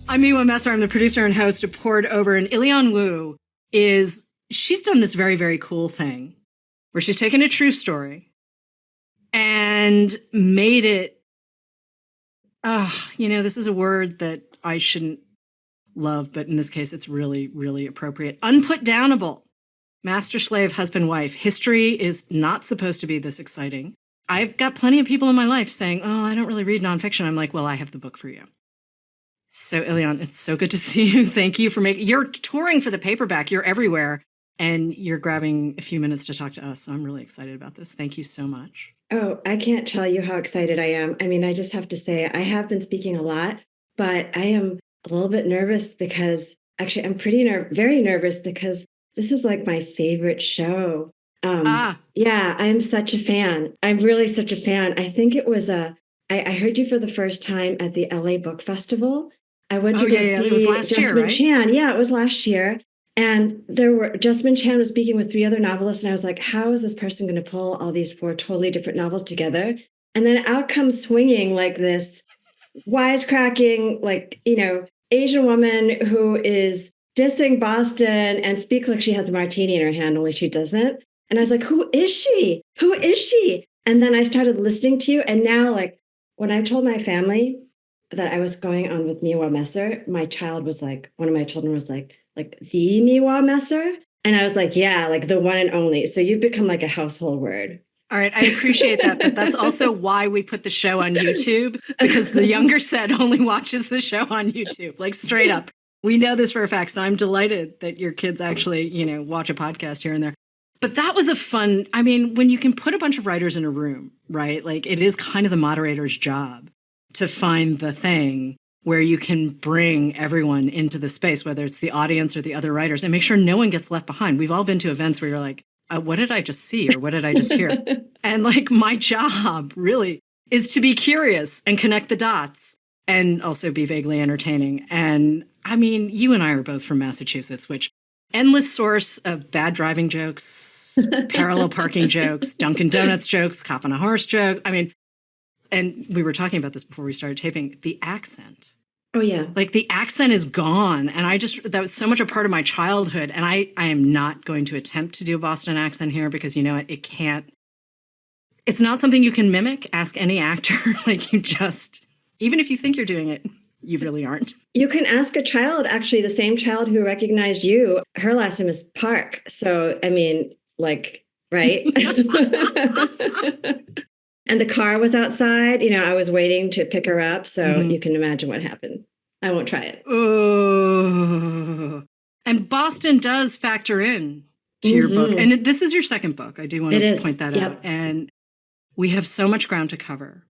I'm Miwa Messer. I'm the producer and host of Poured Over. And Ilyon Woo she's done this very, very cool thing where she's taken a true story and made it, this is a word that I shouldn't love, but in this case, it's really, really appropriate. Unputdownable. Master, slave, husband, wife. History is not supposed to be this exciting. I've got plenty of people in my life saying, oh, I don't really read nonfiction. I'm like, well, I have the book for you. So, Ilyon, it's so good to see you. Thank you for you're touring for the paperback. You're everywhere. And you're grabbing a few minutes to talk to us. So I'm really excited about this. Thank you so much. Oh, I can't tell you how excited I am. I mean, I just have to say, I have been speaking a lot, but I am a little bit nervous because actually I'm very nervous because this is like my favorite show. Yeah, I'm such a fan. I'm really such a fan. I think it was I heard you for the first time at the LA Book Festival. I went to go see it was last Jessamine year, right? Chan. Yeah, it was last year. And Jessamine Chan was speaking with 3 other novelists. And I was like, how is this person going to pull all these 4 totally different novels together? And then out comes swinging like this wisecracking, Asian woman who is dissing Boston and speaks like she has a martini in her hand, only she doesn't. And I was like, who is she? Who is she? And then I started listening to you. And now, when I told my family that I was going on with Miwa Messer, one of my children was like, the Miwa Messer? And I was like, yeah, like the one and only. So you've become like a household word. All right, I appreciate that, but that's also why we put the show on YouTube, because the younger set only watches the show on YouTube, like straight up. We know this for a fact, so I'm delighted that your kids actually, watch a podcast here and there. But that was when you can put a bunch of writers in a room, right? Like it is kind of the moderator's job to find the thing where you can bring everyone into the space, whether it's the audience or the other writers, and make sure no one gets left behind. We've all been to events where you're like, what did I just see? Or what did I just hear? And my job really is to be curious and connect the dots and also be vaguely entertaining. And you and I are both from Massachusetts, which endless source of bad driving jokes, parallel parking jokes, Dunkin' Donuts jokes, cop on a horse jokes. And we were talking about this before we started taping, the accent. Oh, yeah. Like the accent is gone. And that was so much a part of my childhood. And I am not going to attempt to do a Boston accent here because it can't, it's not something you can mimic. Ask any actor. Even if you think you're doing it, you really aren't. You can ask a child, actually, the same child who recognized you. Her last name is Park. So, right? And the car was outside. I was waiting to pick her up. So you can imagine what happened. I won't try it. Oh. And Boston does factor in to your book. And this is your second book. I do want to point that out. And we have so much ground to cover.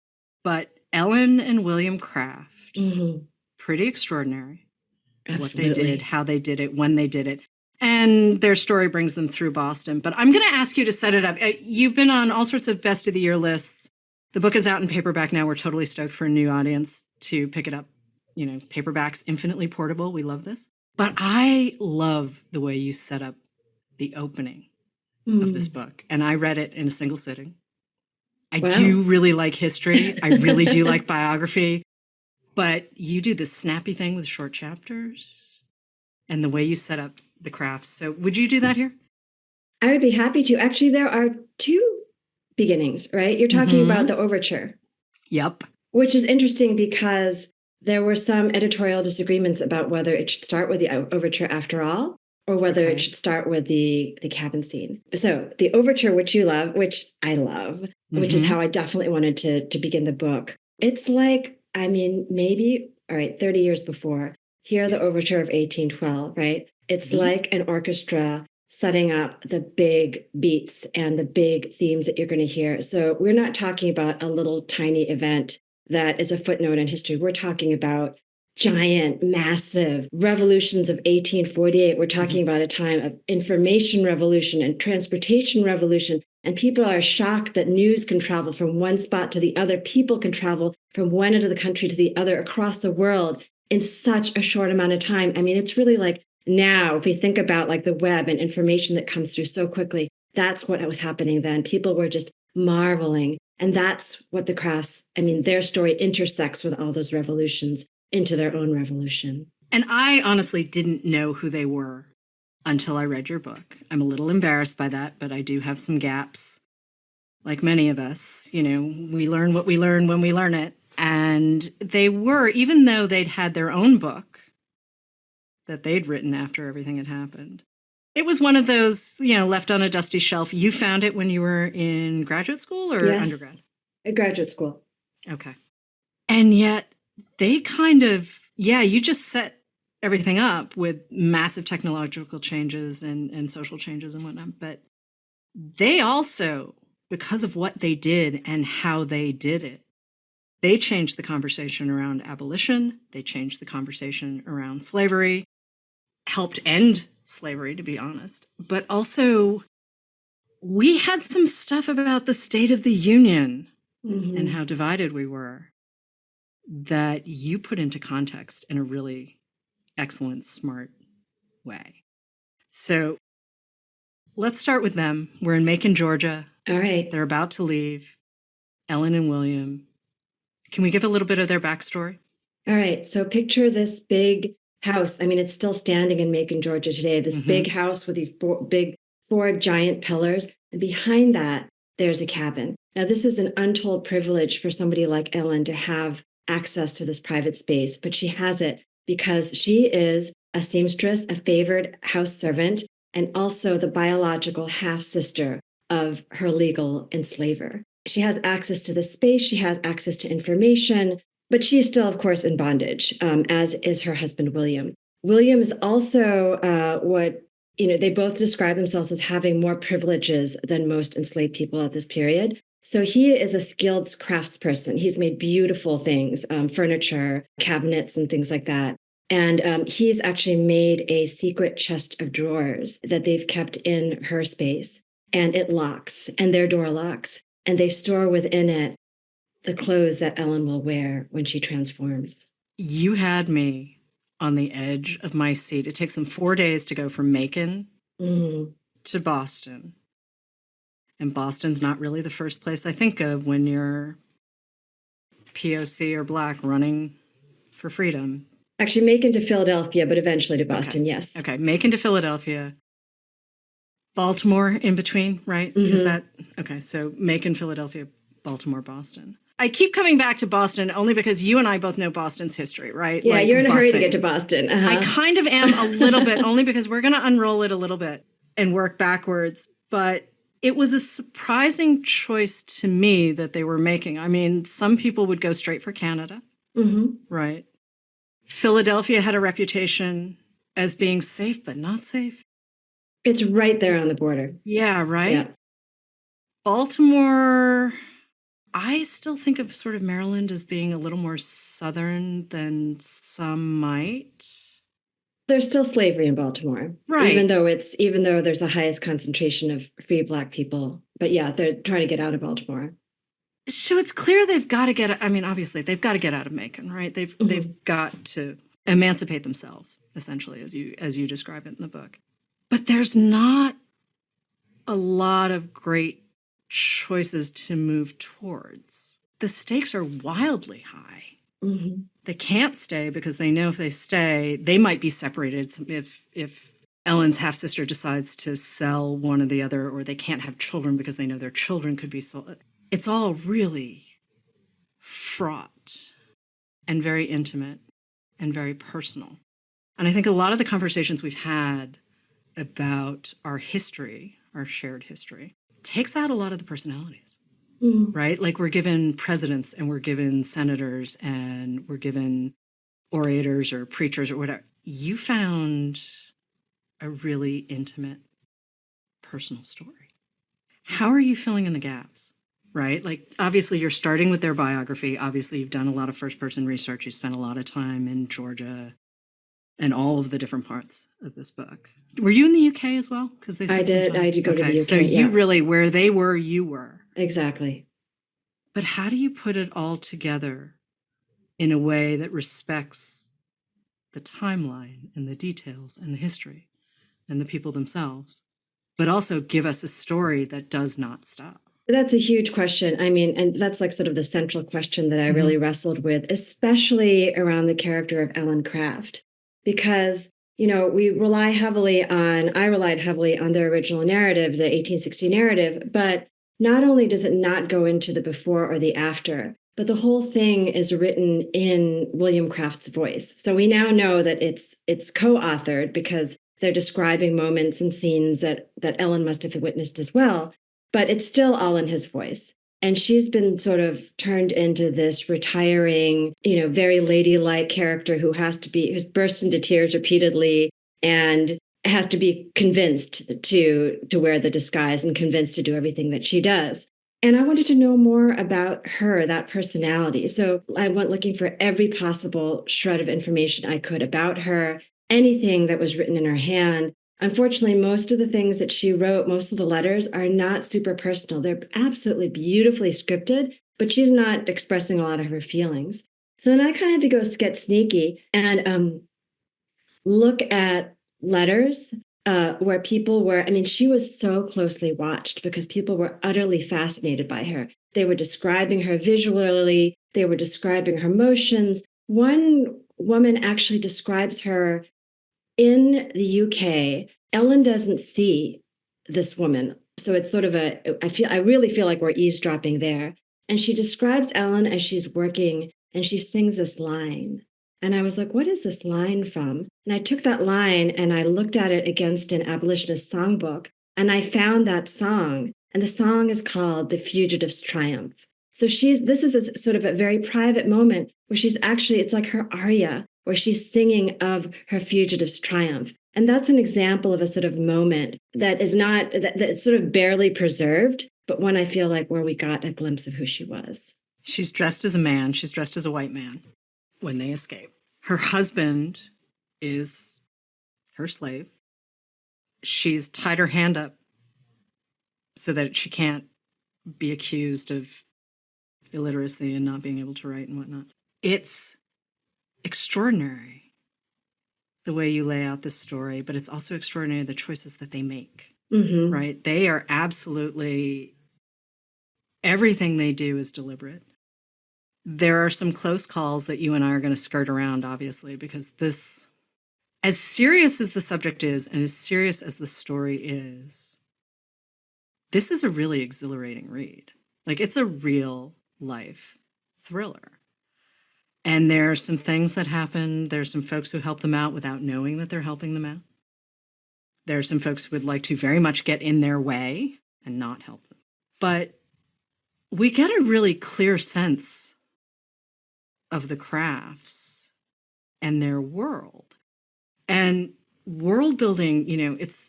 But Ellen and William Craft, pretty extraordinary. Absolutely. What they did, how they did it, when they did it. And their story brings them through Boston. But I'm going to ask you to set it up. You've been on all sorts of best of the year lists. The book is out in paperback now. We're totally stoked for a new audience to pick it up. Paperback's infinitely portable. We love this. But I love the way you set up the opening of this book. And I read it in a single sitting. I do really like history. I really do like biography. But you do this snappy thing with short chapters and the way you set up the crafts. So would you do that here? I would be happy to. Actually, there are 2 beginnings, right? You're talking about the overture. Yep. Which is interesting because there were some editorial disagreements about whether it should start with the overture after all, or whether it should start with the cabin scene. So the overture, which you love, which I love, which is how I definitely wanted to begin the book. It's maybe, 30 years before. Hear the overture of 1812, right? It's like an orchestra setting up the big beats and the big themes that you're going to hear. So we're not talking about a little tiny event that is a footnote in history. We're talking about giant, massive revolutions of 1848. We're talking about a time of information revolution and transportation revolution. And people are shocked that news can travel from one spot to the other. People can travel from one end of the country to the other across the world in such a short amount of time. It's really like now, if we think about the web and information that comes through so quickly, that's what was happening then. People were just marveling. And that's what the Crafts, their story intersects with all those revolutions. into their own revolution. And I honestly didn't know who they were until I read your book. I'm a little embarrassed by that, but I do have some gaps. Like many of us, you know, we learn what we learn when we learn it. And they were, even though they'd had their own book that they'd written after everything had happened, it was one of those, you know, left on a dusty shelf. You found it when you were in graduate school or undergrad? Graduate school. Okay. And yet they kind of, you just set everything up with massive technological changes and social changes and whatnot. But they also, because of what they did and how they did it, they changed the conversation around abolition. They changed the conversation around slavery, helped end slavery, to be honest. But also, we had some stuff about the State of the Union and how divided we were that you put into context in a really excellent, smart way. So let's start with them. We're in Macon, Georgia. All right. They're about to leave. Ellen and William. Can we give a little bit of their backstory? All right. So picture this big house. I mean, it's still standing in Macon, Georgia today. This big house with these four giant pillars. And behind that, there's a cabin. Now, this is an untold privilege for somebody like Ellen to have access to this private space, but she has it because she is a seamstress, a favored house servant, and also the biological half-sister of her legal enslaver. She has access to the space, she has access to information, but she is still, of course, in bondage, as is her husband, William. William is also they both describe themselves as having more privileges than most enslaved people at this period. So he is a skilled craftsperson. He's made beautiful things, furniture, cabinets, and things like that. And he's actually made a secret chest of drawers that they've kept in her space. And it locks, and their door locks. And they store within it the clothes that Ellen will wear when she transforms. You had me on the edge of my seat. It takes them 4 days to go from Macon to Boston. And Boston's not really the first place I think of when you're POC or Black running for freedom. Actually, Macon to Philadelphia, but eventually to Boston, yes. Okay, Macon to Philadelphia. Baltimore in between, right? Is that okay? So Macon, Philadelphia, Baltimore, Boston. I keep coming back to Boston only because you and I both know Boston's history, right? Yeah, like you're in a hurry to get to Boston. I kind of am a little bit, only because we're going to unroll it a little bit and work backwards. But it was a surprising choice to me that they were making. I mean, some people would go straight for Canada, right? Philadelphia had a reputation as being safe, but not safe. It's right there on the border. Yeah, right? Yeah. Baltimore, I still think of sort of Maryland as being a little more southern than some might. There's still slavery in Baltimore, right? Even though there's the highest concentration of free Black people. But yeah, they're trying to get out of Baltimore. So it's clear they've got to get. I mean, obviously, they've got to get out of Macon, right? They've got to emancipate themselves, essentially, as you describe it in the book. But there's not a lot of great choices to move towards. The stakes are wildly high. They can't stay because they know if they stay, they might be separated if Ellen's half-sister decides to sell one or the other, or they can't have children because they know their children could be sold. It's all really fraught and very intimate and very personal. And I think a lot of the conversations we've had about our history, our shared history, takes out a lot of the personalities, right? Like we're given presidents and we're given senators and we're given orators or preachers or whatever. You found a really intimate, personal story. How are you filling in the gaps, right? Like, obviously, you're starting with their biography. Obviously, you've done a lot of first-person research. You spent a lot of time in Georgia and all of the different parts of this book. Were you in the UK as well? Because I did go to the UK. So you really, where they were, you were. Exactly. But how do you put it all together in a way that respects the timeline and the details and the history and the people themselves, but also give us a story that does not stop? That's a huge question. I mean, and that's like sort of the central question that I really wrestled with, especially around the character of Ellen Craft, because, I relied heavily on their original narrative, the 1860 narrative, but not only does it not go into the before or the after, but the whole thing is written in William Craft's voice. So we now know that it's co-authored because they're describing moments and scenes that Ellen must have witnessed as well, but it's still all in his voice. And she's been sort of turned into this retiring, very ladylike character who's burst into tears repeatedly and has to be convinced to wear the disguise and convinced to do everything that she does. And I wanted to know more about her, that personality. So I went looking for every possible shred of information I could about her, anything that was written in her hand. Unfortunately, most of the things that she wrote, most of the letters are not super personal. They're absolutely beautifully scripted, but she's not expressing a lot of her feelings. So then I kind of had to go get sneaky and look at letters where people were, I mean, she was so closely watched because people were utterly fascinated by her. They were describing her visually, they were describing her motions. One woman actually describes her in the UK. Ellen doesn't see this woman. So it's sort of I really feel like we're eavesdropping there. And she describes Ellen as she's working and she sings this line. And I was like, what is this line from? And I took that line and I looked at it against an abolitionist songbook and I found that song. And the song is called The Fugitive's Triumph. So this is a sort of a very private moment where it's like her aria, where she's singing of her fugitive's triumph. And that's an example of a sort of moment that's sort of barely preserved, but one I feel like where we got a glimpse of who she was. She's dressed as a man. She's dressed as a white man when they escape. Her husband is her slave. She's tied her hand up so that she can't be accused of illiteracy and not being able to write and whatnot. It's extraordinary the way you lay out this story, but it's also extraordinary the choices that they make, right? They are absolutely, everything they do is deliberate. There are some close calls that you and I are going to skirt around, obviously, because this, as serious as the subject is and as serious as the story is, this is a really exhilarating read. Like, it's a real life thriller. And there are some things that happen. There's some folks who help them out without knowing that they're helping them out. There are some folks who would like to very much get in their way and not help them. But we get a really clear sense of the Crafts and their world. And world building,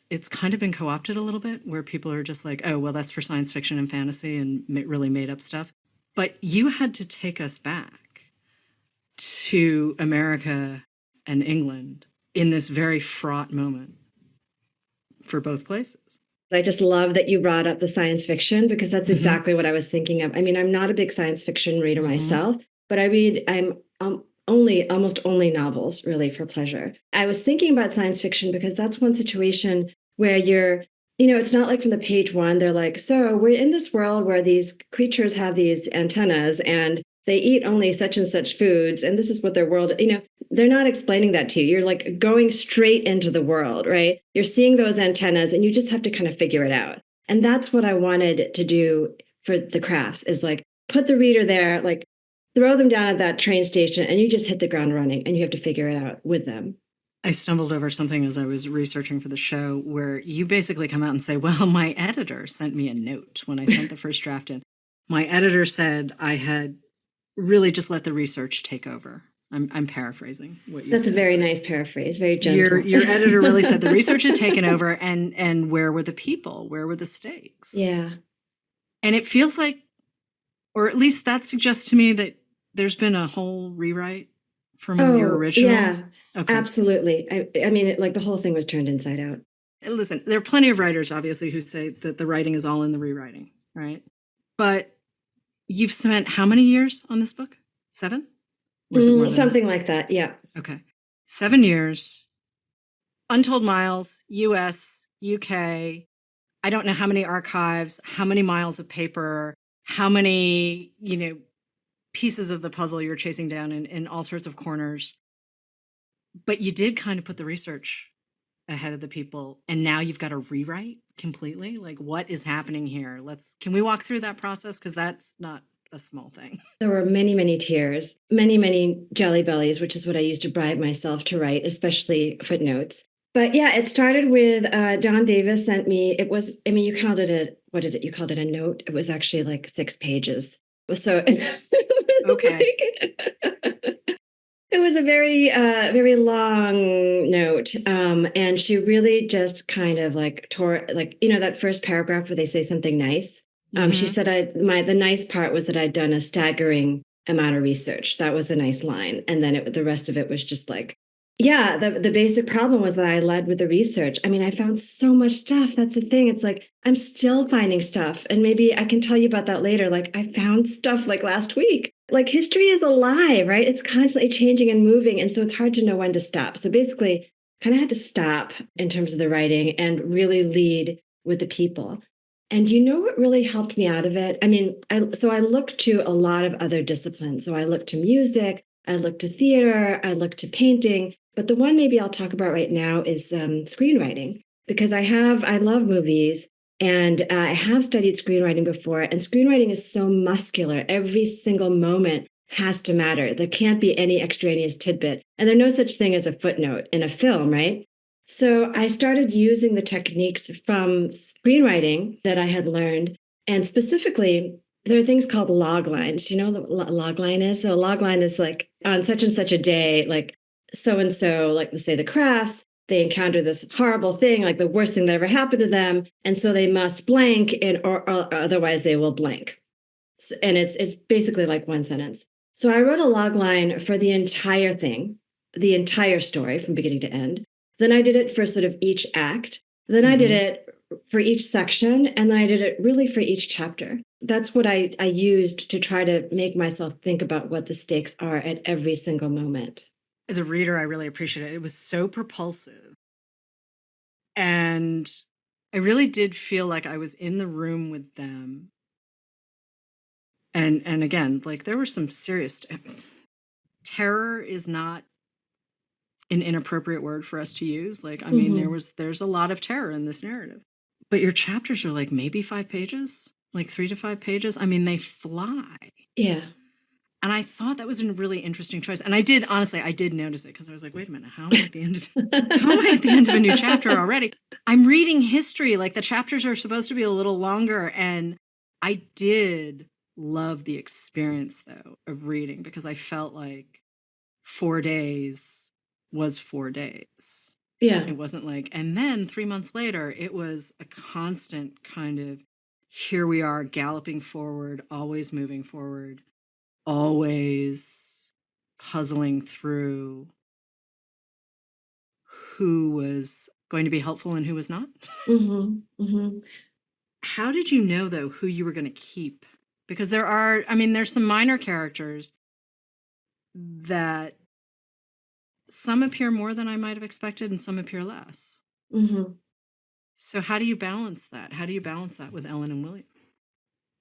it's kind of been co-opted a little bit, where people are just like, oh, well, that's for science fiction and fantasy and really made up stuff. But you had to take us back to America and England in this very fraught moment for both places. I just love that you brought up the science fiction because that's exactly what I was thinking of. I mean, I'm not a big science fiction reader myself, but I'm almost only novels really for pleasure. I was thinking about science fiction because that's one situation where it's not like from the page one, they're like, so we're in this world where these creatures have these antennas and they eat only such and such foods, and this is what their world, they're not explaining that to you. You're like going straight into the world, right? You're seeing those antennas and you just have to kind of figure it out. And that's what I wanted to do for the Crafts, is like put the reader there, like throw them down at that train station and you just hit the ground running and you have to figure it out with them. I stumbled over something as I was researching for the show where you basically come out and say, well, my editor sent me a note when I sent the first draft in. My editor said I had really just let the research take over. I'm paraphrasing what you said. That's a very nice paraphrase, very gentle. Your editor really said the research had taken over and where were the people? Where were the stakes? Yeah. And it feels like, or at least that suggests to me that there's been a whole rewrite from your original. Yeah, okay. Absolutely. I mean, like the whole thing was turned inside out. Listen, there are plenty of writers, obviously, who say that the writing is all in the rewriting, right? But you've spent how many years on this book? 7? Or is it more than something like that, yeah. Okay. 7 years, Untold Miles, US, UK, I don't know how many archives, how many miles of paper, how many, pieces of the puzzle you're chasing down in all sorts of corners. But you did kind of put the research ahead of the people, and now you've got to rewrite completely. Like, what is happening here? Can we walk through that process? Because that's not a small thing. There were many, many tears, many, many jelly bellies, which is what I used to bribe myself to write, especially footnotes. But yeah, it started with Don Davis sent me, you called it you called it a note? It was actually like 6 pages. So Okay. It was a very, very long note. And she really just kind of like tore, like, that first paragraph where they say something nice. She said, the nice part was that I'd done a staggering amount of research. That was a nice line. And then the rest of it was just like, yeah, the basic problem was that I led with the research. I mean, I found so much stuff. That's the thing. It's like, I'm still finding stuff. And maybe I can tell you about that later. Like, I found stuff like last week. Like, history is alive, right? It's constantly changing and moving. And so it's hard to know when to stop. So basically, kind of had to stop in terms of the writing and really lead with the people. And what really helped me out of it? I mean, I looked to a lot of other disciplines. So I looked to music, I looked to theater, I looked to painting. But the one maybe I'll talk about right now is screenwriting, because I love movies, and I have studied screenwriting before, and screenwriting is so muscular. Every single moment has to matter. There can't be any extraneous tidbit. And there's no such thing as a footnote in a film, right? So I started using the techniques from screenwriting that I had learned. And specifically, there are things called log lines. You know what a log line is? So a log line is like on such and such a day, like so and so, like let's say the Crafts, they encounter this horrible thing, like the worst thing that ever happened to them, and so they must blank, or otherwise they will blank. And it's basically like one sentence. So I wrote a log line for the entire thing, the entire story from beginning to end. Then I did it for sort of each act. Then I did it for each section, and then I did it really for each chapter. That's what I used to try to make myself think about what the stakes are at every single moment. As a reader, I really appreciate it. It was so propulsive. And I really did feel like I was in the room with them. And again, like there were some serious terror is not an inappropriate word for us to use. Like, I mean, there's a lot of terror in this narrative. But your chapters are like maybe 5 pages, like 3 to 5 pages. I mean, they fly. Yeah. And I thought that was a really interesting choice. And I did notice it, because I was like, wait a minute, how am I at the end of a new chapter already? I'm reading history. Like, the chapters are supposed to be a little longer. And I did love the experience, though, of reading, because I felt like 4 days was 4 days. Yeah. It wasn't like, and then 3 months later, it was a constant kind of, here we are galloping forward, always moving forward, always puzzling through who was going to be helpful and who was not. How did you know, though, who you were going to keep? Because there's some minor characters that some appear more than I might have expected and some appear less. So how do you balance that? How do you balance that with Ellen and William?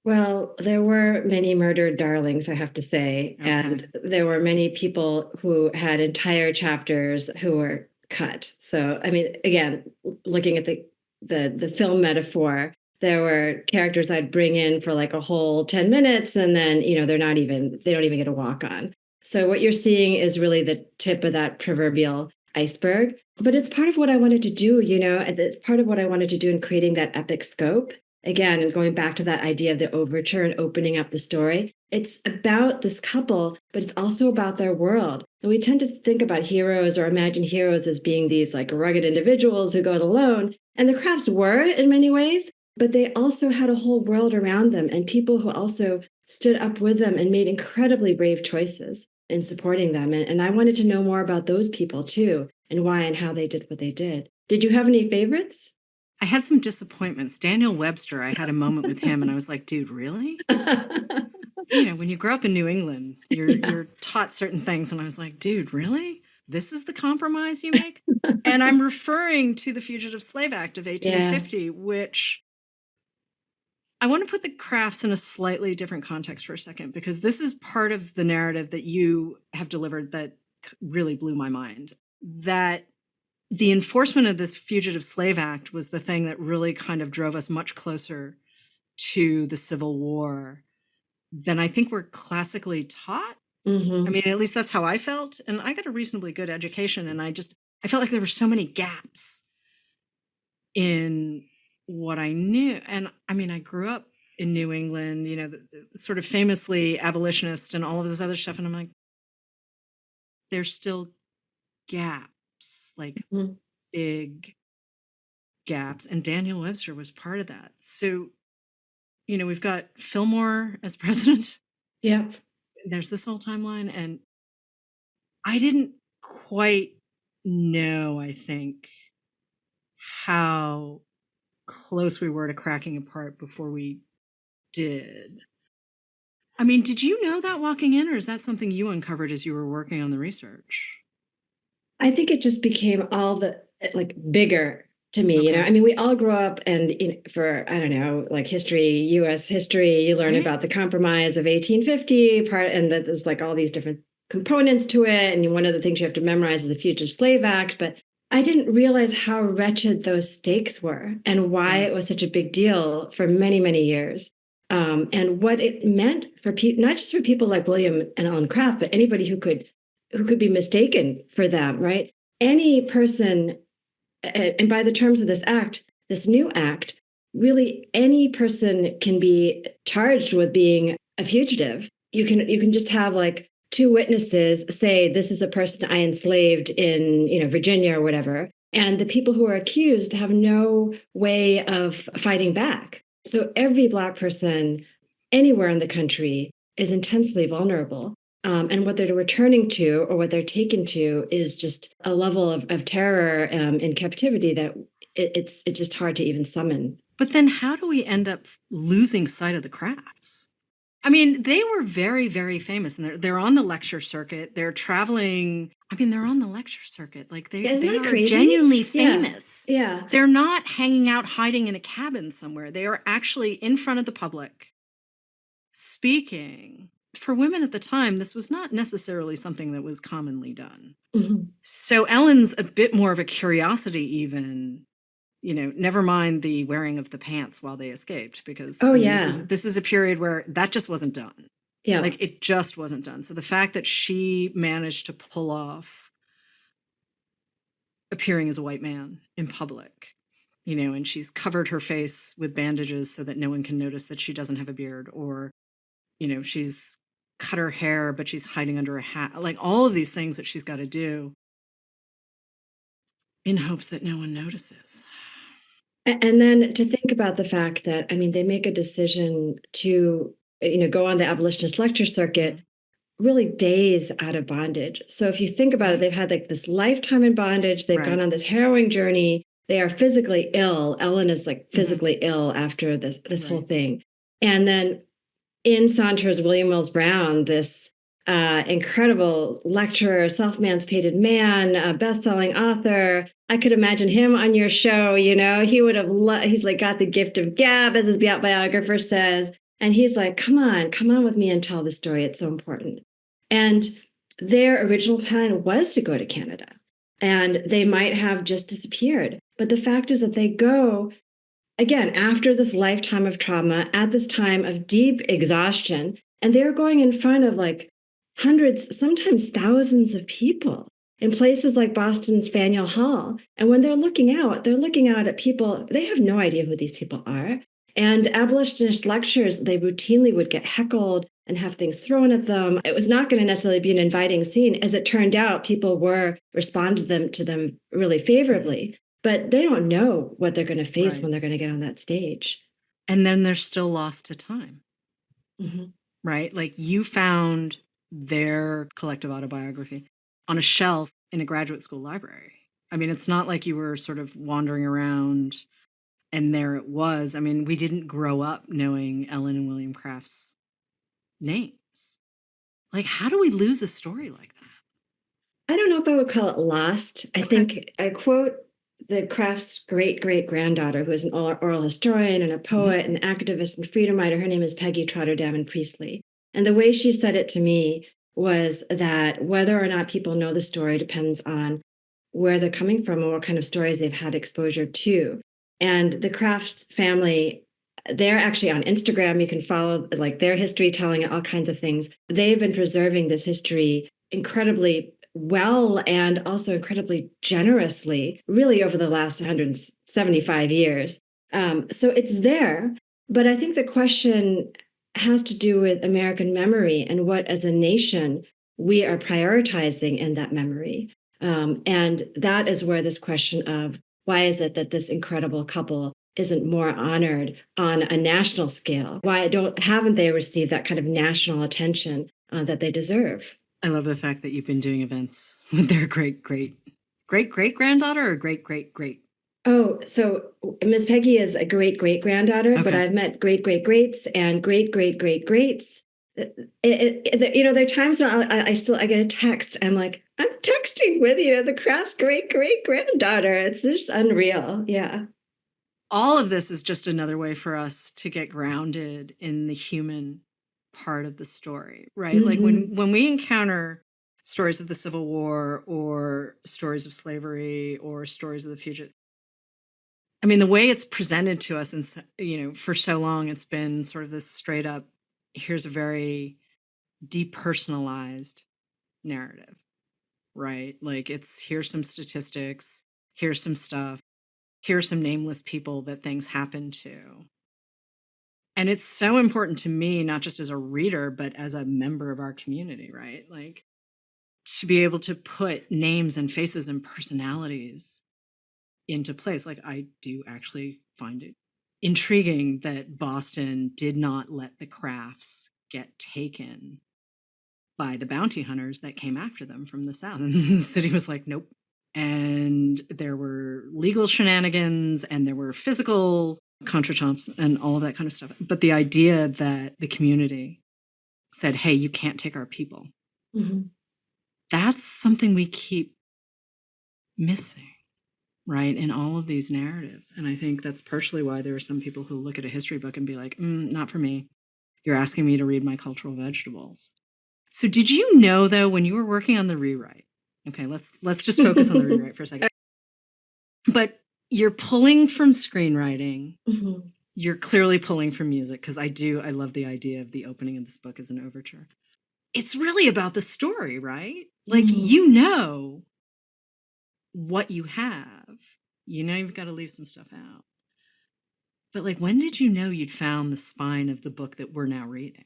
Well, there were many murdered darlings, I have to say. Okay. And there were many people who had entire chapters who were cut. So, I mean, again, looking at the film metaphor, there were characters I'd bring in for like a whole 10 minutes, and then, they don't even get a walk on. So what you're seeing is really the tip of that proverbial iceberg. But it's part of what I wanted to do, it's part of what I wanted to do in creating that epic scope. Again, and going back to that idea of the overture and opening up the story, it's about this couple, but it's also about their world. And we tend to think about heroes or imagine heroes as being these like rugged individuals who go it alone. And the Crafts were in many ways, but they also had a whole world around them and people who also stood up with them and made incredibly brave choices in supporting them. And I wanted to know more about those people too, and why and how they did what they did. Did you have any favorites? I had some disappointments. Daniel Webster, I had a moment with him and I was like, dude, really? When you grow up in New England, you're taught certain things. And I was like, dude, really? This is the compromise you make? And I'm referring to the Fugitive Slave Act of 1850, which I want to put the crafts in a slightly different context for a second, because this is part of the narrative that you have delivered that really blew my mind. That the enforcement of the Fugitive Slave Act was the thing that really kind of drove us much closer to the Civil War than I think we're classically taught. I mean, at least that's how I felt. And I got a reasonably good education, and I felt like there were so many gaps in what I knew. And I mean, I grew up in New England, you know, sort of famously abolitionist and all of this other stuff. And I'm like, there's still gaps, like big gaps. And Daniel Webster was part of that. So, you know, we've got Fillmore as president. Yep. There's this whole timeline. And I didn't quite know, I think, how close we were to cracking apart before we did. I mean, did you know that walking in, or is that something you uncovered as you were working on the research? I think it just became all the like bigger to me. Okay. You know, I mean, we all grow up and for, I don't know, like history, US history, you learn about the Compromise of 1850 part, and that there's like all these different components to it. And one of the things you have to memorize is the Fugitive Slave Act. But I didn't realize how wretched those stakes were and why it was such a big deal for many, many years. And what it meant for people, not just for people like William and Ellen Craft, but anybody who could be mistaken for them, right? Any person, and by the terms of this act, this new act, really any person can be charged with being a fugitive. You can just have like two witnesses say this is a person I enslaved in, you know, Virginia or whatever, and the people who are accused have no way of fighting back. So every Black person anywhere in the country is intensely vulnerable. And what they're returning to or what they're taken to is just a level of terror in captivity that it's just hard to even summon. But then how do we end up losing sight of the crafts? I mean, they were very, very famous, and they're on the lecture circuit. They're traveling. I mean, they're on the lecture circuit. Like they are crazy? Genuinely famous. Yeah. They're not hanging out hiding in a cabin somewhere. They are actually in front of the public speaking. For women at the time, this was not necessarily something that was commonly done. So Ellen's a bit more of a curiosity even, you know, never mind the wearing of the pants while they escaped, because this is a period where that just wasn't done. Yeah. Like it just wasn't done. So the fact that she managed to pull off appearing as a white man in public, you know, and she's covered her face with bandages so that no one can notice that she doesn't have a beard, or, you know, she's cut her hair, but she's hiding under a hat. Like all of these things that she's got to do in hopes that no one notices. And then to think about the fact that, I mean, they make a decision to, you know, go on the abolitionist lecture circuit really days out of bondage. So if you think about it, they've had like this lifetime in bondage. They've gone on this harrowing journey. They are physically ill. Ellen is like physically ill after this whole thing. And then in saunters William Wells Brown, this incredible lecturer, self-emancipated man, best-selling author. I could imagine him on your show. You know, he would have. He's like got the gift of gab, as his biographer says, and he's like, "Come on with me and tell the story. It's so important." And their original plan was to go to Canada, and they might have just disappeared. But the fact is that they go again after this lifetime of trauma, at this time of deep exhaustion, and they're going in front of like hundreds, sometimes thousands of people in places like Boston's Faneuil Hall. And when they're looking out at people, they have no idea who these people are. And abolitionist lectures, they routinely would get heckled and have things thrown at them. It was not going to necessarily be an inviting scene. As it turned out, people were responded to them really favorably, but they don't know what they're going to face when they're going to get on that stage. And then they're still lost to time. Right? Like you found their collective autobiography on a shelf in a graduate school library. I mean, it's not like you were sort of wandering around and there it was. I mean, we didn't grow up knowing Ellen and William Craft's names. Like, how do we lose a story like that? I don't know if I would call it lost. I think I quote the Kraft's great-great-granddaughter, who is an oral historian and a poet and activist and freedom writer. Her name is Peggy Trotter Damon Priestley. And the way she said it to me was that whether or not people know the story depends on where they're coming from and what kind of stories they've had exposure to. And the Kraft family, they're actually on Instagram. You can follow like their history telling, all kinds of things. They've been preserving this history incredibly well and also incredibly generously, really over the last 175 years. So it's there. But I think the question has to do with American memory and what, as a nation, we are prioritizing in that memory. And that is where this question of why is it that this incredible couple isn't more honored on a national scale? Why haven't they received that kind of national attention that they deserve? I love the fact that you've been doing events with their great-great-great-great-granddaughter or great-great-great? Oh, so Miss Peggy is a great-great-granddaughter, but I've met great-great-greats and great-great-great-greats. There are times when I get a text. I'm like, I'm texting with, the Kraft's great-great-granddaughter. It's just unreal. Yeah. All of this is just another way for us to get grounded in the human part of the story, right? Like when we encounter stories of the Civil War or stories of slavery or stories of the fugitive, I mean, the way it's presented to us, and for so long, it's been sort of this straight up, here's a very depersonalized narrative, right? Like here's some statistics, here's some stuff, here's some nameless people that things happen to. And it's so important to me, not just as a reader, but as a member of our community, right? Like to be able to put names and faces and personalities into place. Like I do actually find it intriguing that Boston did not let the Crafts get taken by the bounty hunters that came after them from the South. And the city was like, nope. And there were legal shenanigans and there were physical contretemps and all of that kind of stuff. But the idea that the community said, hey, you can't take our people. That's something we keep missing, right, in all of these narratives. And I think that's partially why there are some people who look at a history book and be like, not for me. You're asking me to read my cultural vegetables. So did you know, though, when you were working on the rewrite, okay, let's just focus on the rewrite for a second. But you're pulling from screenwriting. You're clearly pulling from music, because I love the idea of the opening of this book as an overture. It's really about the story, right? Like, what you have. You've got to leave some stuff out. But like, when did you know you'd found the spine of the book that we're now reading?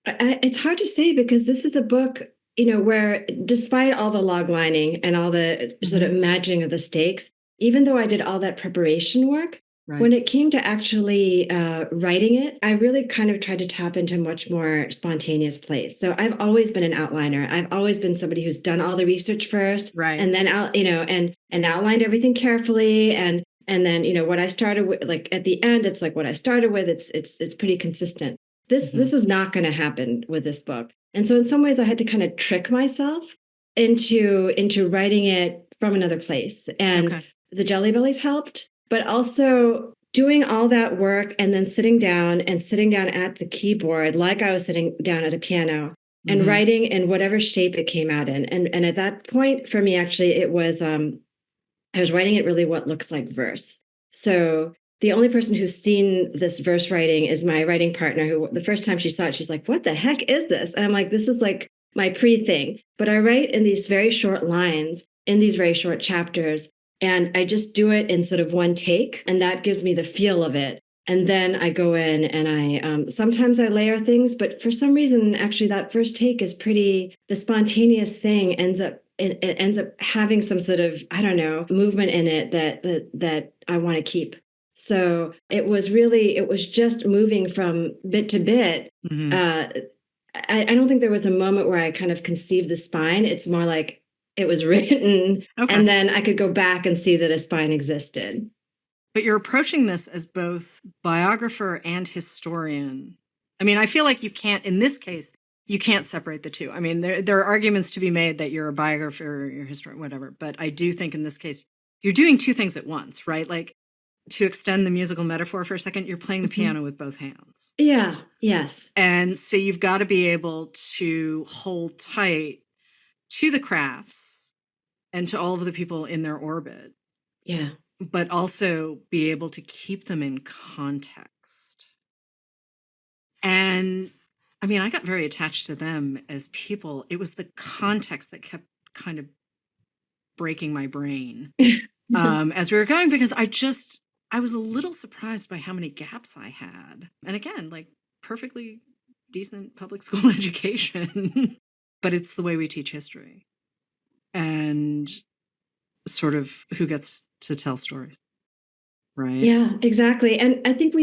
It's hard to say, because this is a book, where despite all the log lining and all the sort of imagining of the stakes, even though I did all that preparation work, when it came to actually writing it, I really kind of tried to tap into a much more spontaneous place. So I've always been an outliner. I've always been somebody who's done all the research first, and then and outlined everything carefully, and then what I started with, like at the end, it's like what I started with. It's pretty consistent. This was not going to happen with this book. And so in some ways I had to kind of trick myself into writing it from another place. And the Jelly Bellies helped, but also doing all that work and then sitting down at the keyboard like I was sitting down at a piano and writing in whatever shape it came out in. And at that point for me, actually, it was I was writing it really what looks like verse. So the only person who's seen this verse writing is my writing partner, who the first time she saw it, she's like, what the heck is this? And I'm like, this is like my pre-thing. But I write in these very short lines, in these very short chapters, and I just do it in sort of one take. And that gives me the feel of it. And then I go in and I sometimes I layer things, but for some reason, actually, that first take is the spontaneous thing ends up having some sort of, I don't know, movement in it that I want to keep. So it was just moving from bit to bit. I don't think there was a moment where I kind of conceived the spine. It's more like it was written, and then I could go back and see that a spine existed. But you're approaching this as both biographer and historian. I mean, I feel like you can't, in this case, you can't separate the two. I mean, there are arguments to be made that you're a biographer or you're a historian, whatever. But I do think in this case, you're doing two things at once, right? Like, to extend the musical metaphor for a second, you're playing the piano with both hands. Yeah. Yes. And so you've got to be able to hold tight to the crafts and to all of the people in their orbit. Yeah. But also be able to keep them in context. And I mean, I got very attached to them as people. It was the context that kept kind of breaking my brain as we were going, because I was a little surprised by how many gaps I had. And again, like, perfectly decent public school education, but it's the way we teach history and sort of who gets to tell stories, right? Yeah, exactly. And I think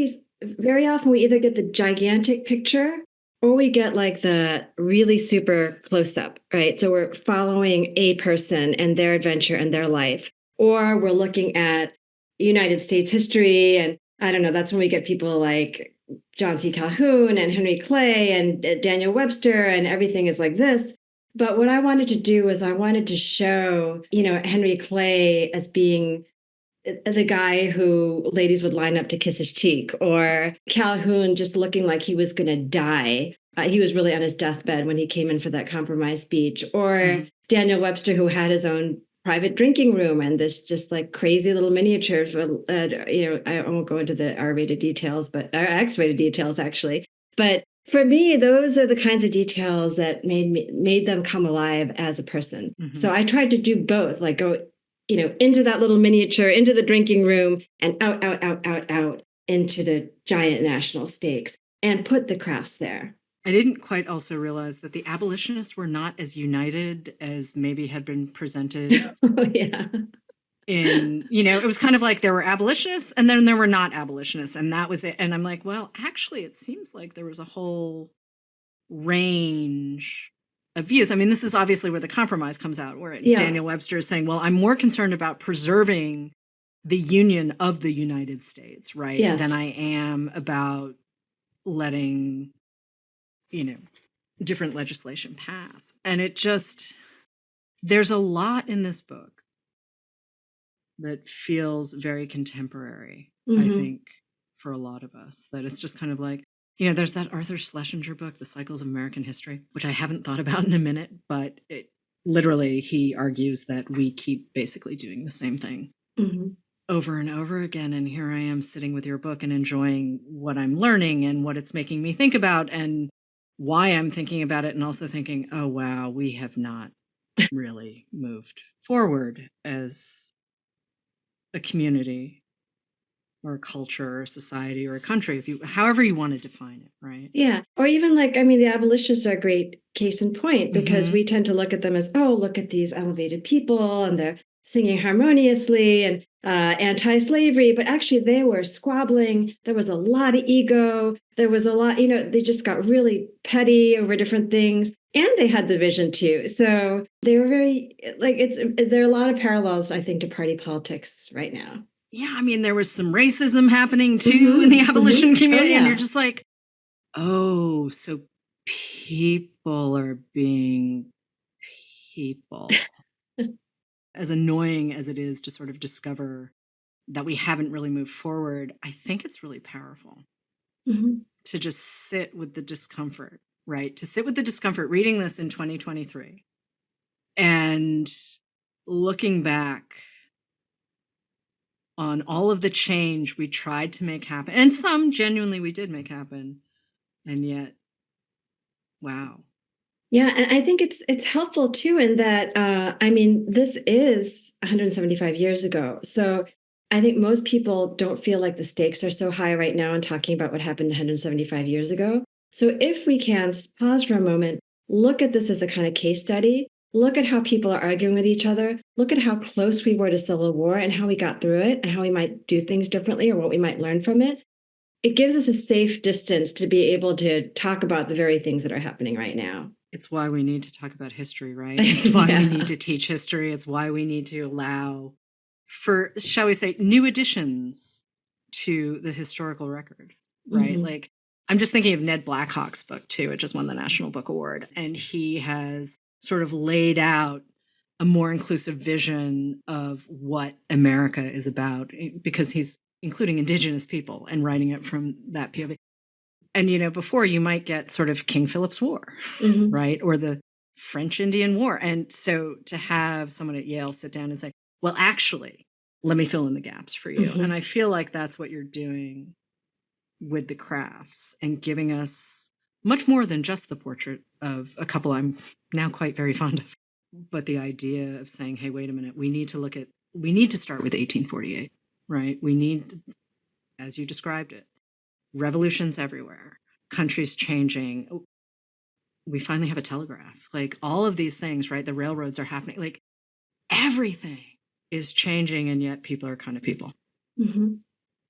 very often we either get the gigantic picture or we get like the really super close up, right? So we're following a person and their adventure and their life, or we're looking at United States history. And I don't know, that's when we get people like John C. Calhoun and Henry Clay and Daniel Webster, and everything is like this. But what I wanted to do was I wanted to show, Henry Clay as being the guy who ladies would line up to kiss his cheek, or Calhoun just looking like he was going to die. He was really on his deathbed when he came in for that compromise speech, or Daniel Webster, who had his own private drinking room and this just like crazy little miniature. I won't go into the R-rated details, but X-rated details actually. But for me, those are the kinds of details that made them come alive as a person. So I tried to do both, like go into that little miniature, into the drinking room, and out into the giant national stakes, and put the crafts there. I didn't quite also realize that the abolitionists were not as united as maybe had been presented. Oh, yeah. It was kind of like there were abolitionists and then there were not abolitionists, and that was it. And I'm like, well, actually, it seems like there was a whole range of views. I mean, this is obviously where the compromise comes out, where Daniel Webster is saying, well, I'm more concerned about preserving the union of the United States, right, than I am about letting, different legislation pass. And there's a lot in this book that feels very contemporary, I think, for a lot of us, that it's just kind of like, there's that Arthur Schlesinger book, The Cycles of American History, which I haven't thought about in a minute, but he argues that we keep basically doing the same thing over and over again. And here I am sitting with your book and enjoying what I'm learning and what it's making me think about and why I'm thinking about it, and also thinking, oh, wow, we have not really moved forward as a community or a culture or a society or a country, however you want to define it, right? Yeah. Or even the abolitionists are a great case in point, because we tend to look at them as, oh, look at these elevated people and they're singing harmoniously and anti-slavery, but actually they were squabbling. There was a lot of ego. There was a lot, they just got really petty over different things. And they had the vision too. So they were very, there are a lot of parallels, I think, to party politics right now. Yeah, I mean, there was some racism happening too in the abolition community, and you're just like, oh, so people are being people. As annoying as it is to sort of discover that we haven't really moved forward, I think it's really powerful to just sit with the discomfort, right? To sit with the discomfort reading this in 2023 and looking back on all of the change we tried to make happen, and some genuinely we did make happen, and yet, wow. Yeah, and I think it's helpful too in that, this is 175 years ago. So I think most people don't feel like the stakes are so high right now in talking about what happened 175 years ago. So if we can pause for a moment, look at this as a kind of case study, look at how people are arguing with each other, look at how close we were to civil war and how we got through it and how we might do things differently or what we might learn from it. It gives us a safe distance to be able to talk about the very things that are happening right now. It's why we need to talk about history, right? It's why we need to teach history. It's why we need to allow for, shall we say, new additions to the historical record, right? Like, I'm just thinking of Ned Blackhawk's book too. It just won the National Book Award. And he has sort of laid out a more inclusive vision of what America is about, because he's including Indigenous people and writing it from that POV. And, before you might get sort of King Philip's War, right? Or the French-Indian War. And so to have someone at Yale sit down and say, well, actually, let me fill in the gaps for you. And I feel like that's what you're doing with the crafts and giving us much more than just the portrait of a couple I'm now quite very fond of, but the idea of saying, hey, wait a minute, we need to start with 1848, right? We need, as you described it, revolutions everywhere, countries changing. We finally have a telegraph, like all of these things, right? The railroads are happening, like everything is changing, and yet people are kind of people.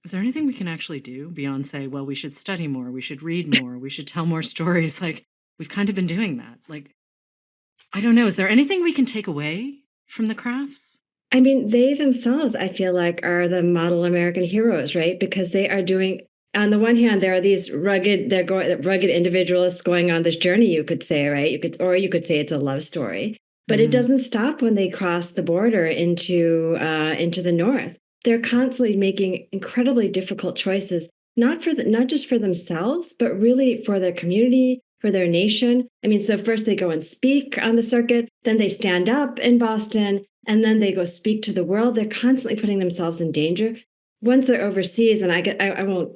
Is there anything we can actually do beyond say, well, we should study more, we should read more, we should tell more stories? Like, we've kind of been doing that. Like, I don't know. Is there anything we can take away from the crafts? I mean, they themselves, I feel like, are the model American heroes, right? Because they are doing, on the one hand, there are these rugged individualists going on this journey, you could say, right? You could say it's a love story. But it doesn't stop when they cross the border into the North. They're constantly making incredibly difficult choices, not just for themselves, but really for their community, for their nation. I mean, so first they go and speak on the circuit, then they stand up in Boston, and then they go speak to the world. They're constantly putting themselves in danger. Once they're overseas, and I won't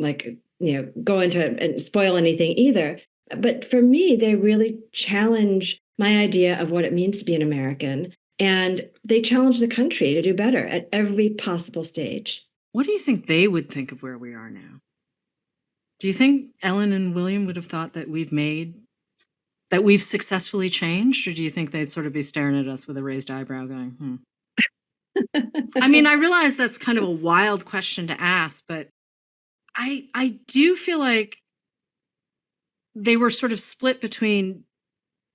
go into and spoil anything either, but for me, they really challenge my idea of what it means to be an American. And they challenge the country to do better at every possible stage. What do you think they would think of where we are now? Do you think Ellen and William would have thought that we've successfully changed? Or do you think they'd sort of be staring at us with a raised eyebrow going, I mean, I realize that's kind of a wild question to ask, but I do feel like they were sort of split between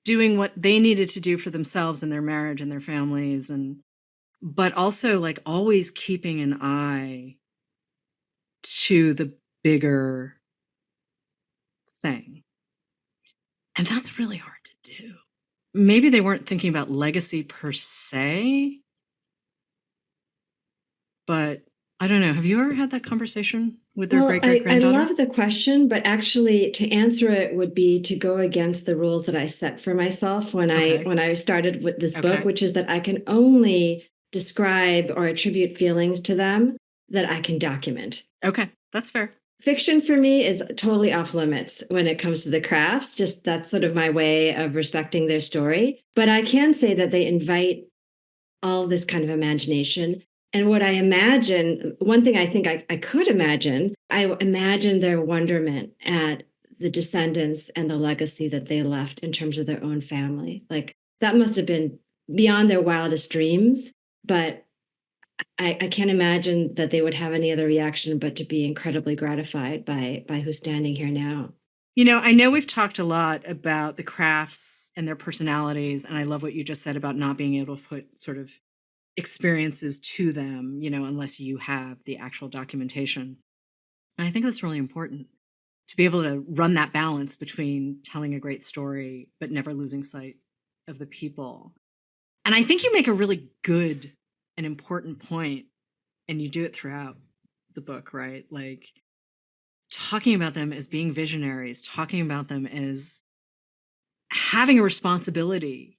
doing what they needed to do for themselves and their marriage and their families, but also like always keeping an eye to the bigger thing. And that's really hard to do. Maybe they weren't thinking about legacy per se, but I don't know. Have you ever had that conversation with their great-great-granddaughter? I love the question, but actually to answer it would be to go against the rules that I set for myself when I started with this book, which is that I can only describe or attribute feelings to them that I can document. Okay, that's fair. Fiction for me is totally off limits when it comes to the crafts. Just that's sort of my way of respecting their story. But I can say that they invite all this kind of imagination. And what I imagine, one thing I think I could imagine, I imagine their wonderment at the descendants and the legacy that they left in terms of their own family. Like that must have been beyond their wildest dreams, but I can't imagine that they would have any other reaction but to be incredibly gratified by who's standing here now. I know we've talked a lot about the crafts and their personalities, and I love what you just said about not being able to put sort of experiences to them, unless you have the actual documentation. And I think that's really important to be able to run that balance between telling a great story, but never losing sight of the people. And I think you make a really good and important point, and you do it throughout the book, right? Like talking about them as being visionaries, talking about them as having a responsibility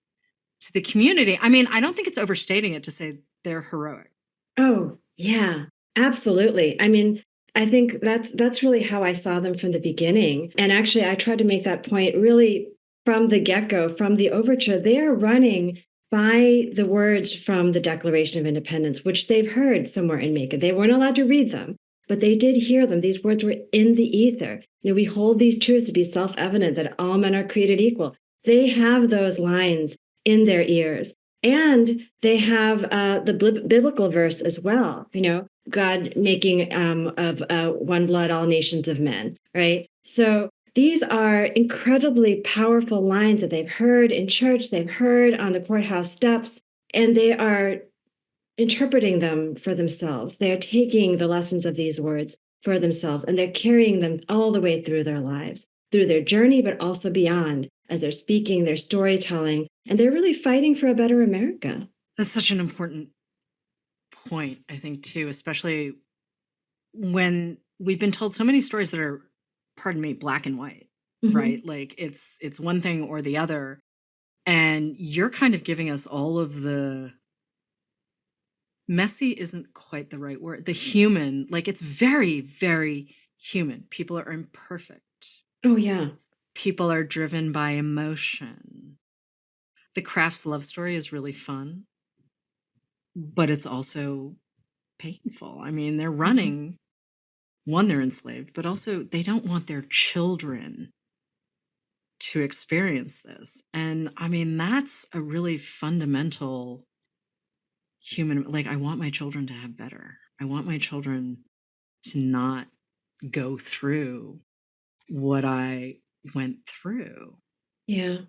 to the community. I mean, I don't think it's overstating it to say they're heroic. Oh, yeah, absolutely. I mean, I think that's really how I saw them from the beginning. And actually, I tried to make that point really from the get-go, from the overture. They are running by the words from the Declaration of Independence, which they've heard somewhere in Macon. They weren't allowed to read them, but they did hear them. These words were in the ether. We hold these truths to be self-evident that all men are created equal. They have those lines in their ears. And they have the biblical verse as well, God making of one blood all nations of men, right? So these are incredibly powerful lines that they've heard in church, they've heard on the courthouse steps, and they are interpreting them for themselves. They are taking the lessons of these words for themselves, and they're carrying them all the way through their lives, through their journey, but also beyond, as they're speaking, their storytelling, and they're really fighting for a better America. That's such an important point, I think, too, especially when we've been told so many stories that are, pardon me, black and white, right? Like it's one thing or the other. And you're kind of giving us all of the messy isn't quite the right word. The human, like it's very, very human. People are imperfect. Oh, yeah. People are driven by emotion. The Crafts love story is really fun, but it's also painful. I mean, they're running. One, they're enslaved, but also they don't want their children to experience this. And I mean, that's a really fundamental human, like, I want my children to have better. I want my children to not go through what I went through. Yeah.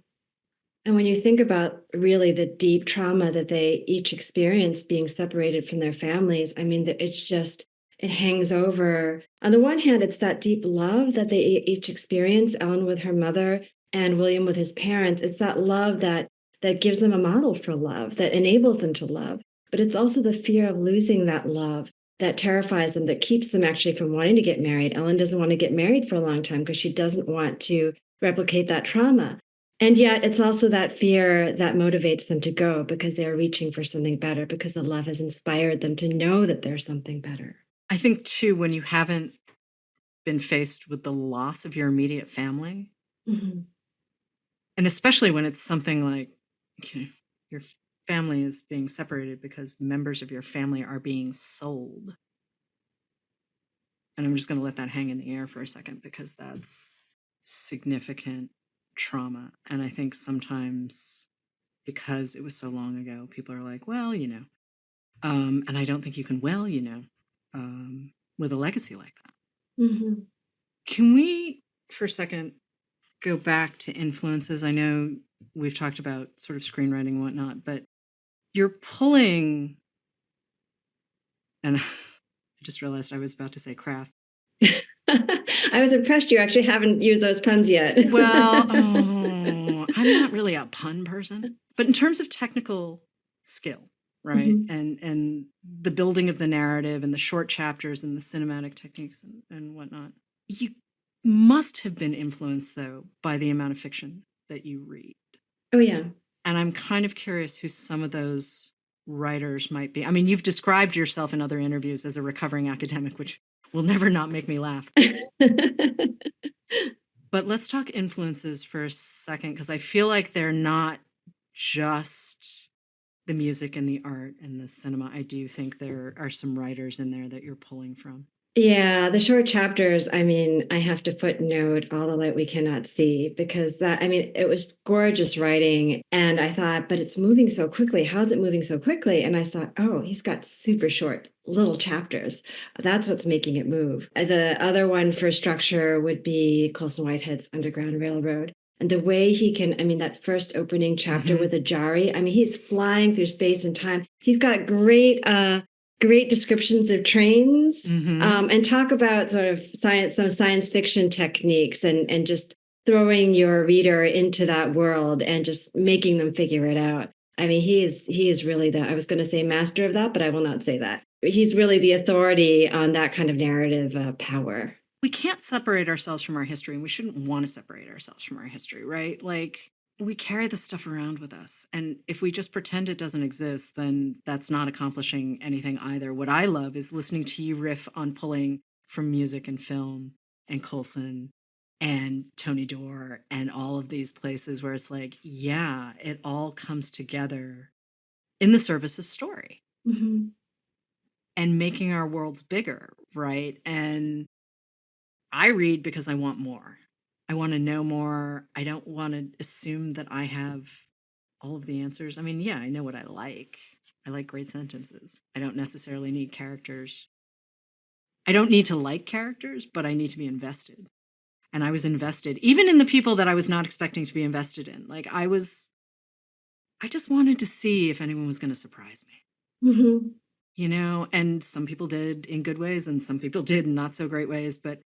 And when you think about really the deep trauma that they each experienced being separated from their families, I mean, it's just, it hangs over. On the one hand, it's that deep love that they each experience, Ellen with her mother and William with his parents. It's that love that gives them a model for love, that enables them to love. But it's also the fear of losing that love that terrifies them, that keeps them actually from wanting to get married. Ellen doesn't want to get married for a long time because she doesn't want to replicate that trauma. And yet it's also that fear that motivates them to go because they're reaching for something better, because the love has inspired them to know that there's something better. I think, too, when you haven't been faced with the loss of your immediate family, and especially when it's something like, you know, your family is being separated because members of your family are being sold. And I'm just going to let that hang in the air for a second because that's significant trauma. And I think sometimes because it was so long ago, people are like, well, and I don't think you can, with a legacy like that. Can we, for a second, go back to influences? I know we've talked about sort of screenwriting and whatnot, but you're pulling, and I just realized I was about to say craft. I was impressed you actually haven't used those puns yet. Well, I'm not really a pun person, but in terms of technical skill, right? And the building of the narrative and the short chapters and the cinematic techniques and whatnot, you must have been influenced, though, by the amount of fiction that you read. Oh, yeah. And I'm kind of curious who some of those writers might be. I mean, you've described yourself in other interviews as a recovering academic, which will never not make me laugh. But let's talk influences for a second, because I feel like they're not just the music and the art and the cinema. I do think there are some writers in there that you're pulling from. Yeah, the short chapters, I mean, I have to footnote All the Light We Cannot See, because it was gorgeous writing. And I thought, but it's moving so quickly. How's it moving so quickly? And I thought, oh, he's got super short little chapters. That's what's making it move. The other one for structure would be Colson Whitehead's Underground Railroad. And the way he can, that first opening chapter with Ajari, he's flying through space and time. He's got great descriptions of trains, and talk about sort of some science fiction techniques and just throwing your reader into that world and just making them figure it out. He is really I was going to say master of that, but I will not say that. He's really the authority on that kind of narrative power. We can't separate ourselves from our history, and we shouldn't want to separate ourselves from our history, right? Like, we carry this stuff around with us. And if we just pretend it doesn't exist, then that's not accomplishing anything either. What I love is listening to you riff on pulling from music and film and Colson and Tony Doerr and all of these places where it's like, yeah, it all comes together in the service of story and making our worlds bigger, right? And I read because I want more. I want to know more. I don't want to assume that I have all of the answers. I mean, yeah, I know what I like. I like great sentences. I don't necessarily need characters. I don't need to like characters, but I need to be invested. And I was invested, even in the people that I was not expecting to be invested in. Like, I just wanted to see if anyone was going to surprise me. And some people did in good ways and some people did in not so great ways, but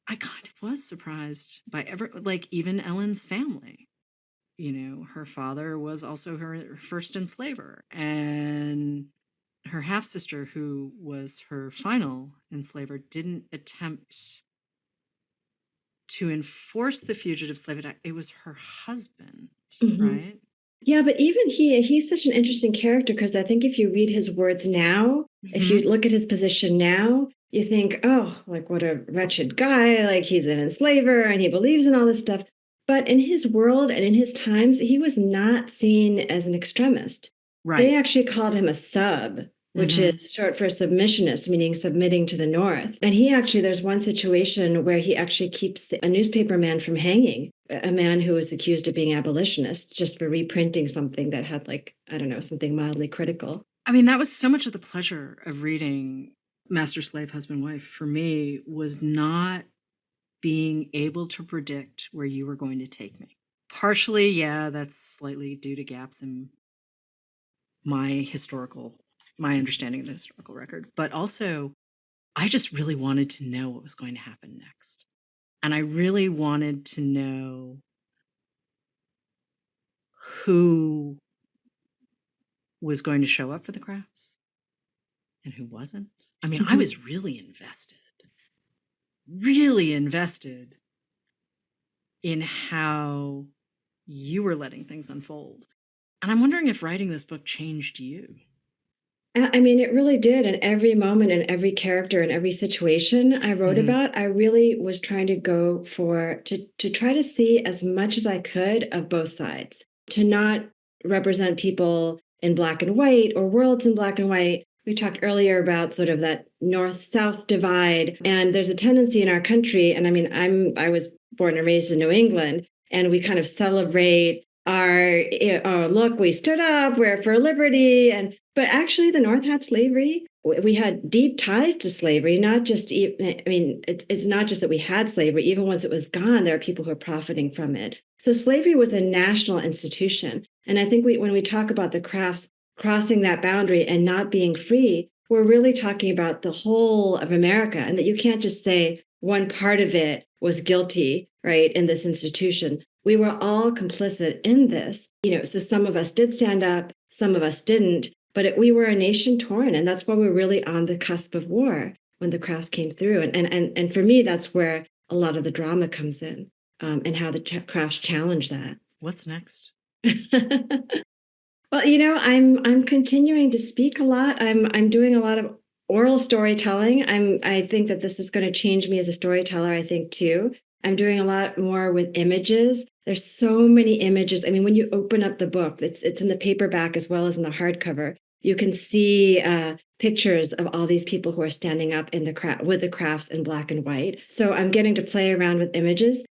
I kind of was surprised by even Ellen's family. her father was also her first enslaver, and her half-sister, who was her final enslaver, didn't attempt to enforce the Fugitive Slave Act. It was her husband, right? Yeah, but even he's such an interesting character, because I think if you read his words now, if you look at his position now, you think, oh, like what a wretched guy, like he's an enslaver and he believes in all this stuff. But in his world and in his times, he was not seen as an extremist. Right. They actually called him a sub, which is short for submissionist, meaning submitting to the North. And there's one situation where he actually keeps a newspaper man from hanging, a man who was accused of being abolitionist, just for reprinting something that had, like, I don't know, something mildly critical. I mean, that was so much of the pleasure of reading Master, Slave, Husband, Wife for me, was not being able to predict where you were going to take me. Partially, yeah, that's slightly due to gaps in my understanding of the historical record, but also I just really wanted to know what was going to happen next. And I really wanted to know who was going to show up for the crafts and who wasn't. I mean, I was really invested in how you were letting things unfold. And I'm wondering if writing this book changed you. I mean, it really did. And every moment and every character and every situation I wrote about, I really was trying to go to try to see as much as I could of both sides, to not represent people in black and white or worlds in black and white. We talked earlier about sort of that North-South divide. And there's a tendency in our country, and I mean, I was born and raised in New England, and we kind of celebrate oh, look, we stood up, we're for liberty. But actually, the North had slavery. We had deep ties to slavery, not just, I mean, it's not just that we had slavery. Even once it was gone, there are people who are profiting from it. So slavery was a national institution. And I think when we talk about the crafts crossing that boundary and not being free, we're really talking about the whole of America, and that you can't just say one part of it was guilty, right, in this institution. We were all complicit in this, so some of us did stand up, some of us didn't, but we were a nation torn. And that's why we're really on the cusp of war when the crafts came through. And for me, that's where a lot of the drama comes in, and how the crafts challenge that. What's next? Well, I'm continuing to speak a lot. I'm doing a lot of oral storytelling. I think that this is going to change me as a storyteller, I think, too. I'm doing a lot more with images. There's so many images. I mean, when you open up the book, it's in the paperback as well as in the hardcover. You can see pictures of all these people who are standing up with the crafts in black and white. So I'm getting to play around with images.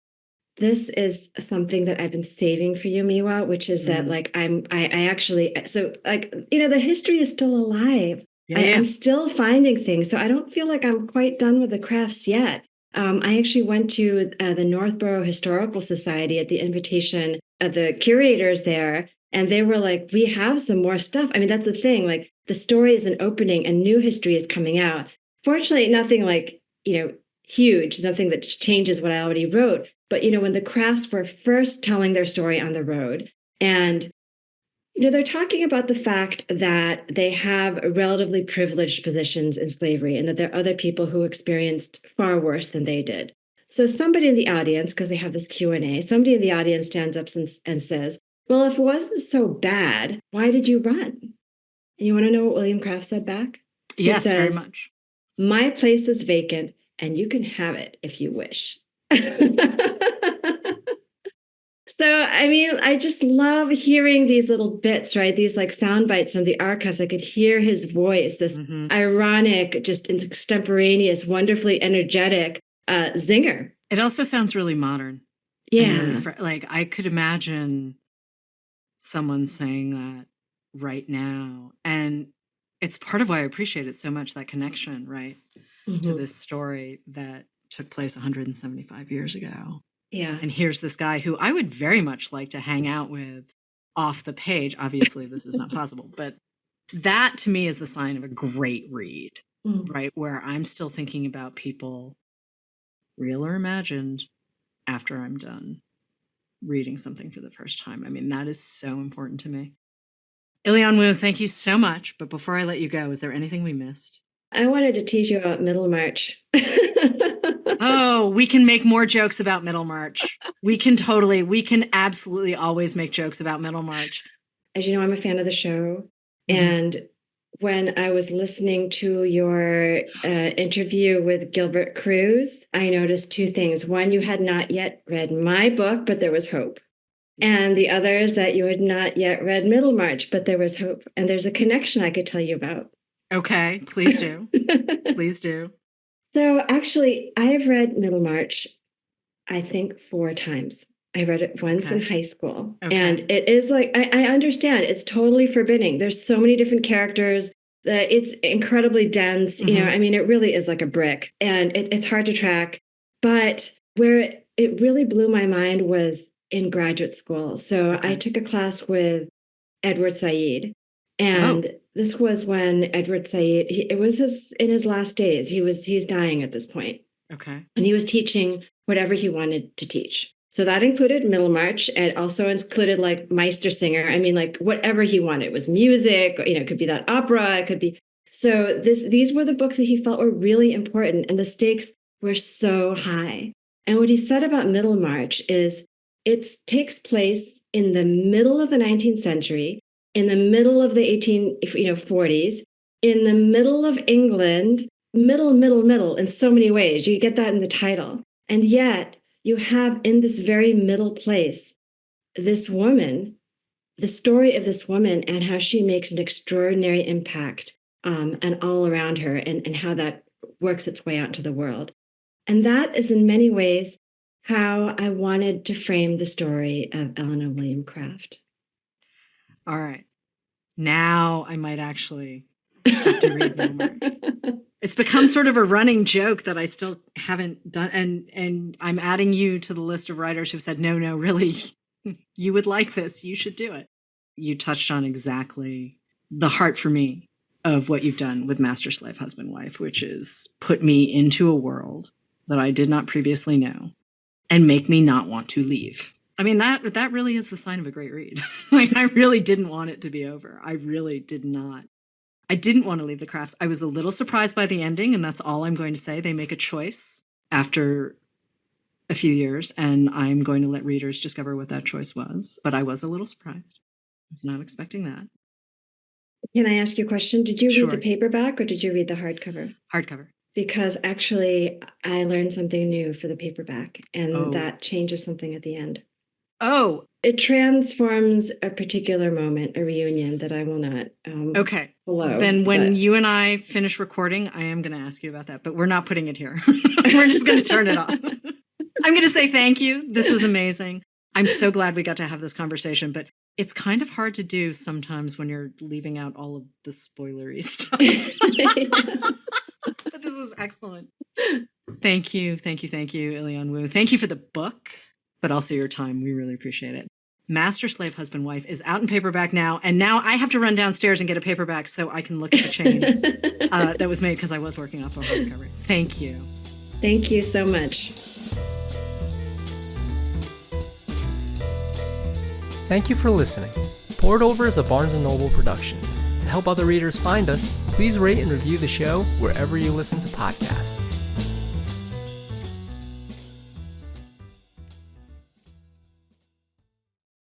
This is something that I've been saving for you, Miwa, which is that, like, I actually, so, like, the history is still alive. I'm still finding things. So I don't feel like I'm quite done with the crafts yet. I actually went to the Northborough Historical Society at the invitation of the curators there, and they were like, we have some more stuff. I mean, that's the thing. Like, the story is an opening and new history is coming out. Fortunately, nothing like, huge, nothing that changes what I already wrote. But, when the crafts were first telling their story on the road, and they're talking about the fact that they have relatively privileged positions in slavery, and that there are other people who experienced far worse than they did. So somebody in the audience, because they have this Q&A, somebody in the audience stands up and says, well, if it wasn't so bad, why did you run? And you want to know what William Craft said back? Yes, he says, very much. My place is vacant, and you can have it if you wish. So, I mean, I just love hearing these little bits, right? These like sound bites from the archives. I could hear his voice, this ironic, just extemporaneous, wonderfully energetic zinger. It also sounds really modern. Yeah. Really like, I could imagine someone saying that right now. And it's part of why I appreciate it so much, that connection, right, to this story that took place 175 years ago. Yeah. And here's this guy who I would very much like to hang out with off the page. Obviously, this is not possible, but that to me is the sign of a great read, right? Where I'm still thinking about people, real or imagined, after I'm done reading something for the first time. I mean, that is so important to me. Ilyon Woo, thank you so much. But before I let you go, is there anything we missed? I wanted to tease you about Middlemarch. Oh, we can make more jokes about Middlemarch. We can absolutely always make jokes about Middlemarch. As you know, I'm a fan of the show. And when I was listening to your interview with Gilbert Cruz, I noticed two things. One, you had not yet read my book, but there was hope. And the other is that you had not yet read Middlemarch, but there was hope. And there's a connection I could tell you about. Okay, please do. Please do. So actually, I have read Middlemarch, I think 4 times. I read it once in high school. And it is like, I understand, it's totally forbidding. There's so many different characters that it's incredibly dense. You know, I mean, it really is like a brick and it's hard to track. But where it really blew my mind was in graduate school. So I took a class with Edward Said. And this was when Edward Said, it was in his last days. He's dying at this point. Okay. And he was teaching whatever he wanted to teach. So that included Middlemarch, and also included like Meistersinger. I mean, like whatever he wanted. It was music, you know, it could be that opera, it could be. So these were the books that he felt were really important, and the stakes were so high. And what he said about Middlemarch is it takes place in the middle of the 19th century, in the middle of the 40s, in the middle of England, middle in so many ways. You get that in the title. And yet you have in this very middle place, this woman, the story of this woman and how she makes an extraordinary impact and all around her and how that works its way out into the world. And that is in many ways how I wanted to frame the story of Eleanor William Craft. All right. Now I might actually have to read Middlemarch. It's become sort of a running joke that I still haven't done. And I'm adding you to the list of writers who've said, no, really, you would like this. You should do it. You touched on exactly the heart for me of what you've done with Master, Slave, Husband, Wife, which is put me into a world that I did not previously know and make me not want to leave. I mean, that really is the sign of a great read. Like, I really didn't want it to be over. I really did not. I didn't want to leave the crafts. I was a little surprised by the ending, and that's all I'm going to say. They make a choice after a few years, and I'm going to let readers discover what that choice was. But I was a little surprised. I was not expecting that. Can I ask you a question? Did you read the paperback or did you read the hardcover? Hardcover. Because actually, I learned something new for the paperback, and that changes something at the end. Oh. It transforms a particular moment, a reunion that I will not below. Then when you and I finish recording, I am going to ask you about that, but we're not putting it here. We're just going to turn it off. I'm going to say thank you. This was amazing. I'm so glad we got to have this conversation, but it's kind of hard to do sometimes when you're leaving out all of the spoilery stuff. But this was excellent. Thank you, Ilyon Woo. Thank you for the book, but also your time. We really appreciate it. Master, Slave, Husband, Wife is out in paperback now, and now I have to run downstairs and get a paperback so I can look at the change that was made because I was working off a hardcover. Thank you. Thank you so much. Thank you for listening. Poured Over is a Barnes & Noble production. To help other readers find us, please rate and review the show wherever you listen to podcasts.